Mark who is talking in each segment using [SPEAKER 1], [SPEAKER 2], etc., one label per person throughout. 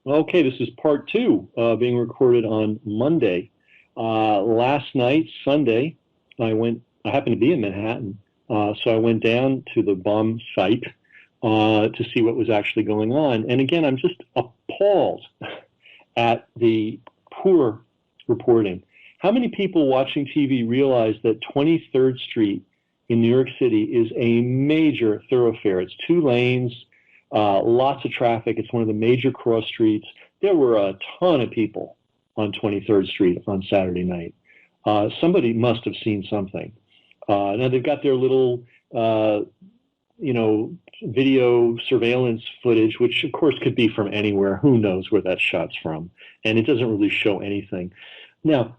[SPEAKER 1] Okay, this is part two being recorded on Monday. Last night, Sunday, I happened to be in Manhattan, so I went down to the bomb site to see what was actually going on. And again, I'm just appalled at the poor reporting. How many people watching TV realize that 23rd Street in New York City is a major thoroughfare? It's two lanes, lots of traffic. It's one of the major cross streets. There were a ton of people on 23rd Street on Saturday night. Somebody must have seen something. Now they've got their little, video surveillance footage, which of course could be from anywhere. Who knows where that shot's from? And it doesn't really show anything. Now,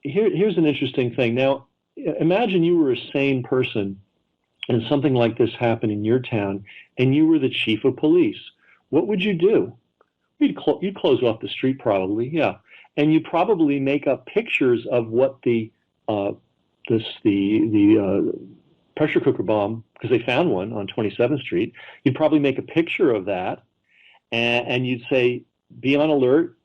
[SPEAKER 1] here's an interesting thing. Now, imagine you were a sane person and something like this happened in your town and you were the chief of police. What would you do? You'd close off the street probably, yeah. And you'd probably make up pictures of what the pressure cooker bomb, because they found one on 27th Street. You'd probably make a picture of that and you'd say, be on alert.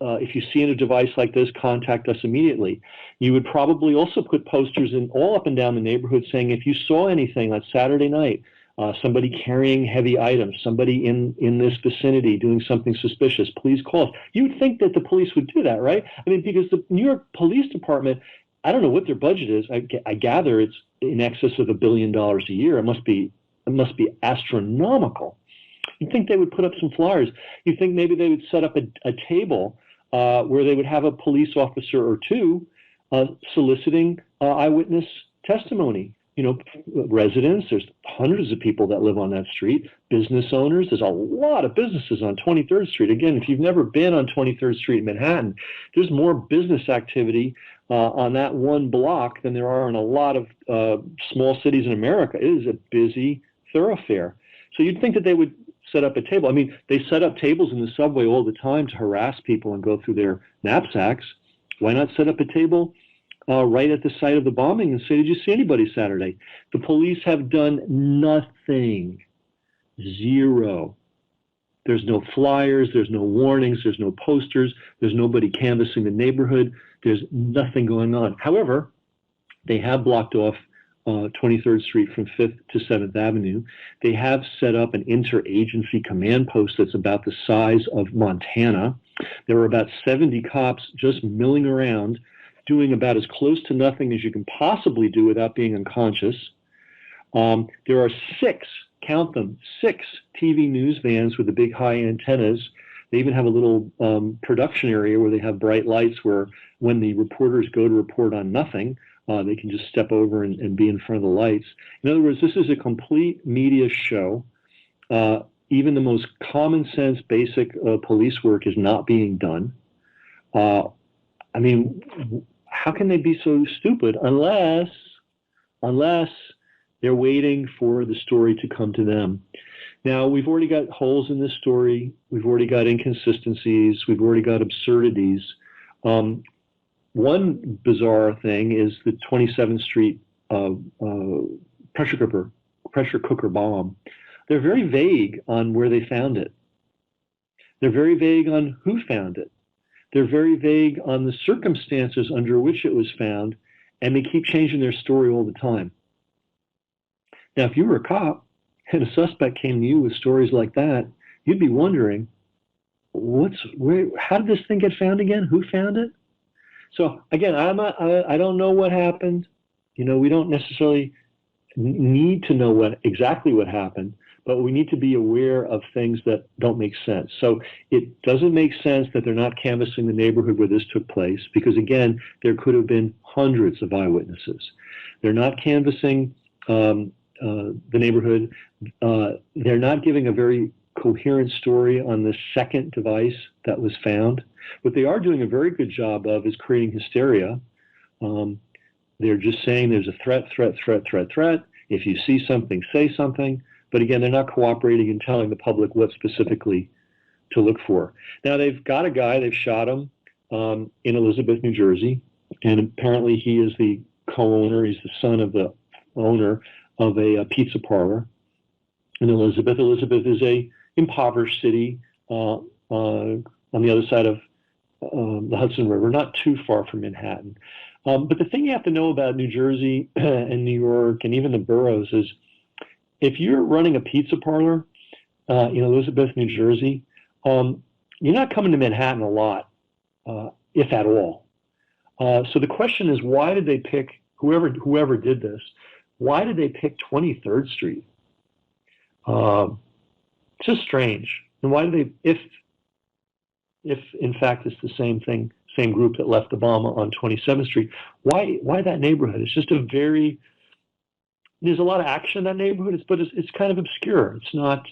[SPEAKER 1] If you see a device like this, contact us immediately. You would probably also put posters in all up and down the neighborhood saying, if you saw anything on Saturday night, somebody carrying heavy items, somebody in this vicinity doing something suspicious, please call us. You would think that the police would do that, right? I mean, because the New York Police Department, I don't know what their budget is. I gather it's in excess of $1 billion a year. It must be astronomical. You'd think they would put up some flyers. You'd think maybe they would set up a table where they would have a police officer or two soliciting eyewitness testimony. You know, residents, there's hundreds of people that live on that street, business owners, there's a lot of businesses on 23rd Street. Again, if you've never been on 23rd Street in Manhattan, there's more business activity on that one block than there are in a lot of small cities in America. It is a busy thoroughfare. So you'd think that they would set up a table. I mean, they set up tables in the subway all the time to harass people and go through their knapsacks. Why not set up a table right at the site of the bombing and say, did you see anybody Saturday? The police have done nothing. Zero. There's no flyers, there's no warnings, there's no posters, there's nobody canvassing the neighborhood, there's nothing going on. However, they have blocked off 23rd Street from 5th to 7th Avenue. They have set up an interagency command post that's about the size of Montana. There were about 70 cops just milling around, doing about as close to nothing as you can possibly do without being unconscious. There are count them, 6 TV news vans with the big high antennas. They even have a little production area where they have bright lights where when the reporters go to report on nothing, they can just step over and be in front of the lights. In other words, this is a complete media show. Even the most common sense, basic police work is not being done. I mean, how can they be so stupid unless they're waiting for the story to come to them? Now, we've already got holes in this story. We've already got inconsistencies. We've already got absurdities. One bizarre thing is the 27th Street pressure cooker bomb. They're very vague on where they found it. They're very vague on who found it. They're very vague on the circumstances under which it was found, and they keep changing their story all the time. Now, if you were a cop and a suspect came to you with stories like that, you'd be wondering, how did this thing get found again? Who found it? So again, I don't know what happened. You know, we don't necessarily need to know exactly what happened, but we need to be aware of things that don't make sense. So it doesn't make sense that they're not canvassing the neighborhood where this took place, because again, there could have been hundreds of eyewitnesses. They're not canvassing the neighborhood. They're not giving a very coherent story on the second device that was found. What they are doing a very good job of is creating hysteria. They're just saying there's a threat. If you see something, say something. But again, they're not cooperating and telling the public what specifically to look for. Now, they've got a guy, they've shot him in Elizabeth, New Jersey, and apparently he is the co-owner, he's the son of the owner of a pizza parlor in Elizabeth. Elizabeth is a impoverished city on the other side of the Hudson River, not too far from Manhattan. But the thing you have to know about New Jersey and New York and even the boroughs is if you're running a pizza parlor in Elizabeth, New Jersey, you're not coming to Manhattan a lot, if at all. So the question is, why did they pick, whoever did this, why did they pick 23rd Street? It's just strange. And why did they, if in fact it's the same group that left the bomb on 27th Street, why that neighborhood? It's just there's a lot of action in that neighborhood, but it's kind of obscure. It's not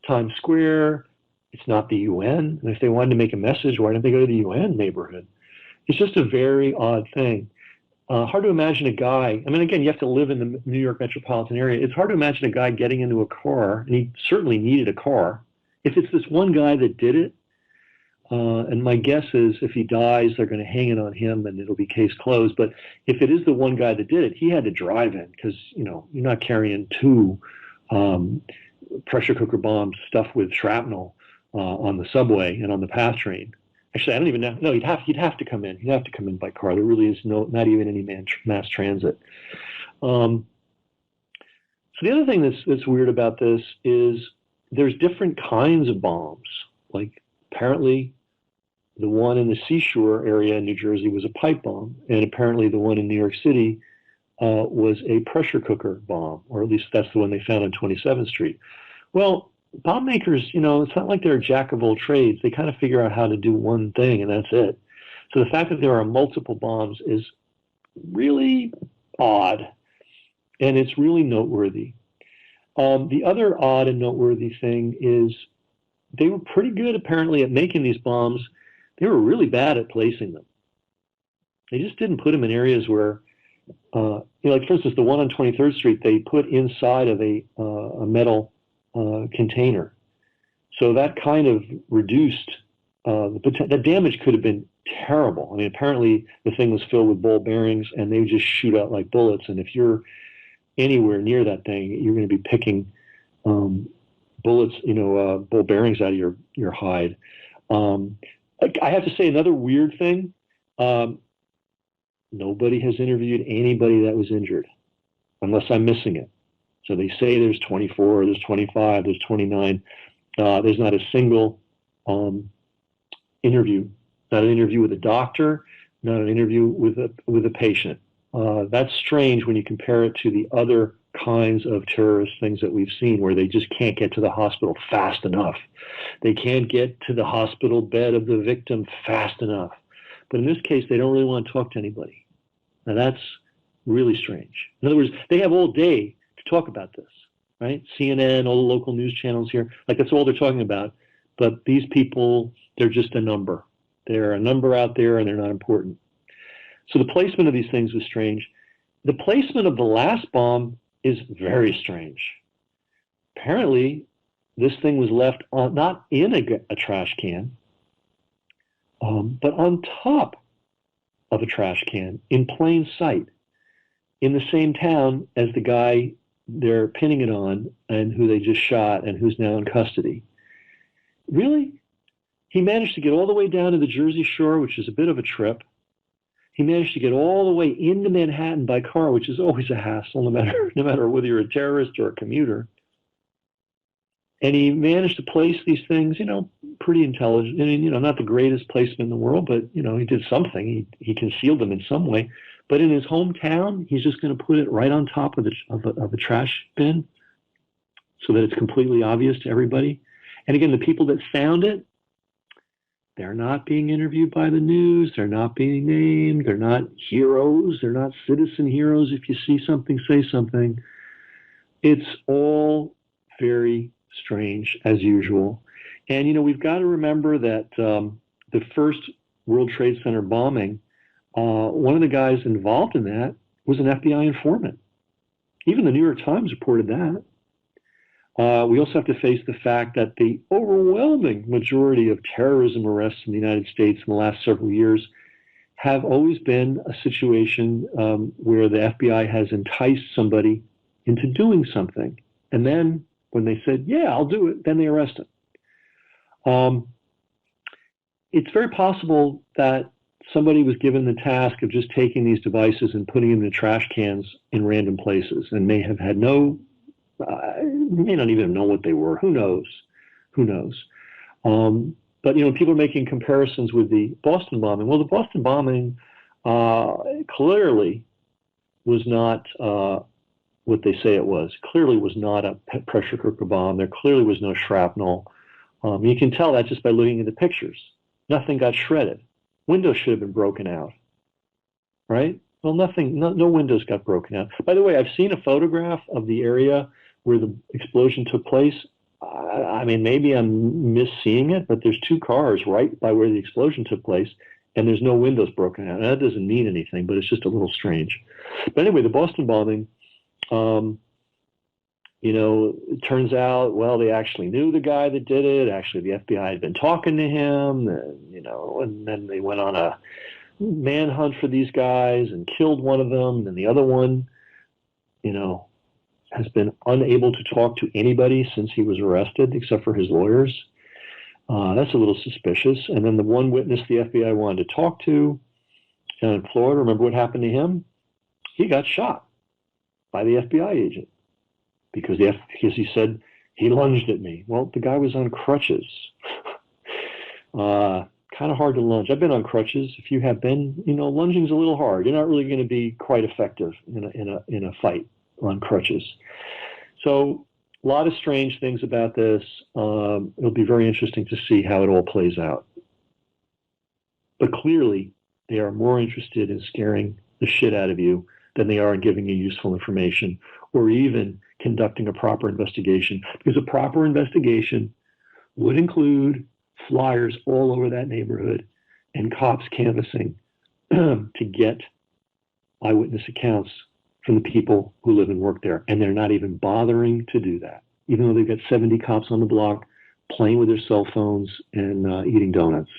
[SPEAKER 1] Times Square. It's not the UN. And if they wanted to make a message, why didn't they go to the UN neighborhood? It's just a very odd thing. Hard to imagine a guy, I mean, again, you have to live in the New York metropolitan area. It's hard to imagine a guy getting into a car, and he certainly needed a car. If it's this one guy that did it, and my guess is if he dies, they're going to hang it on him and it'll be case closed. But if it is the one guy that did it, he had to drive in because, you're not carrying two pressure cooker bombs stuffed with shrapnel on the subway and on the PATH train. Actually, I don't even know. No, he'd have to come in. He'd have to come in by car. There really is not even any mass transit. So the other thing that's weird about this is there's different kinds of bombs. Like apparently the one in the seashore area in New Jersey was a pipe bomb, and apparently the one in New York City was a pressure cooker bomb, or at least that's the one they found on 27th Street. Well, bomb makers, it's not like they're a jack of all trades. They kind of figure out how to do one thing, and that's it. So the fact that there are multiple bombs is really odd, and it's really noteworthy. The other odd and noteworthy thing is they were pretty good, apparently, at making these bombs. They were really bad at placing them. They just didn't put them in areas where, like for instance, the one on 23rd Street, they put inside of a metal container. So that kind of reduced the damage could have been terrible. I mean, apparently the thing was filled with ball bearings and they would just shoot out like bullets. And if you're anywhere near that thing, you're going to be picking bullets, ball bearings out of your hide. I have to say another weird thing. Nobody has interviewed anybody that was injured, unless I'm missing it. So they say there's 24, there's 25, there's 29. There's not a single interview, not an interview with a doctor, not an interview with a patient. That's strange when you compare it to the other kinds of terrorist things that we've seen where they just can't get to the hospital fast enough. They can't get to the hospital bed of the victim fast enough. But in this case, they don't really want to talk to anybody. Now that's really strange. In other words, they have all day to talk about this, right? CNN, all the local news channels here, like that's all they're talking about. But these people, they're just a number. They're a number out there and they're not important. So the placement of these things was strange. The placement of the last bomb is very strange. Apparently, this thing was left on, not in a trash can, but on top of a trash can in plain sight in the same town as the guy they're pinning it on and who they just shot and who's now in custody. Really? He managed to get all the way down to the Jersey Shore, which is a bit of a trip. He managed to get all the way into Manhattan by car, which is always a hassle, no matter whether you're a terrorist or a commuter. And he managed to place these things, pretty intelligent. I mean, not the greatest placement in the world, but, he did something. He concealed them in some way. But in his hometown, he's just going to put it right on top of a trash bin so that it's completely obvious to everybody. And again, the people that found it, they're not being interviewed by the news. They're not being named. They're not heroes. They're not citizen heroes. If you see something, say something. It's all very strange, as usual. And, we've got to remember that the first World Trade Center bombing, one of the guys involved in that was an FBI informant. Even the New York Times reported that. We also have to face the fact that the overwhelming majority of terrorism arrests in the United States in the last several years have always been a situation where the FBI has enticed somebody into doing something. And then when they said, yeah, I'll do it, then they arrest them. it's very possible that somebody was given the task of just taking these devices and putting them in trash cans in random places and may have had may not even know what they were. Who knows? Who knows? But, people are making comparisons with the Boston bombing. Well, the Boston bombing clearly was not what they say it was. Clearly was not a pressure cooker bomb. There clearly was no shrapnel. You can tell that just by looking at the pictures. Nothing got shredded. Windows should have been broken out, right? Well, no windows got broken out. By the way, I've seen a photograph of the area where the explosion took place. I mean, maybe I'm misseeing it, but there's two cars right by where the explosion took place, and there's no windows broken out. Now, that doesn't mean anything, but it's just a little strange. But anyway, the Boston bombing, it turns out, well, they actually knew the guy that did it. Actually, the FBI had been talking to him, and then they went on a manhunt for these guys and killed one of them. And the other one, has been unable to talk to anybody since he was arrested, except for his lawyers. That's a little suspicious. And then the one witness the FBI wanted to talk to in Florida, remember what happened to him? He got shot by the FBI agent because he said he lunged at me. Well, the guy was on crutches. Kind of hard to lunge. I've been on crutches. If you have been, lunging's a little hard. You're not really going to be quite effective in a fight on crutches. So a lot of strange things about this. It'll be very interesting to see how it all plays out. But clearly, they are more interested in scaring the shit out of you than they are in giving you useful information or even conducting a proper investigation. Because a proper investigation would include flyers all over that neighborhood and cops canvassing to get eyewitness accounts from the people who live and work there. And they're not even bothering to do that, even though they've got 70 cops on the block playing with their cell phones and eating donuts.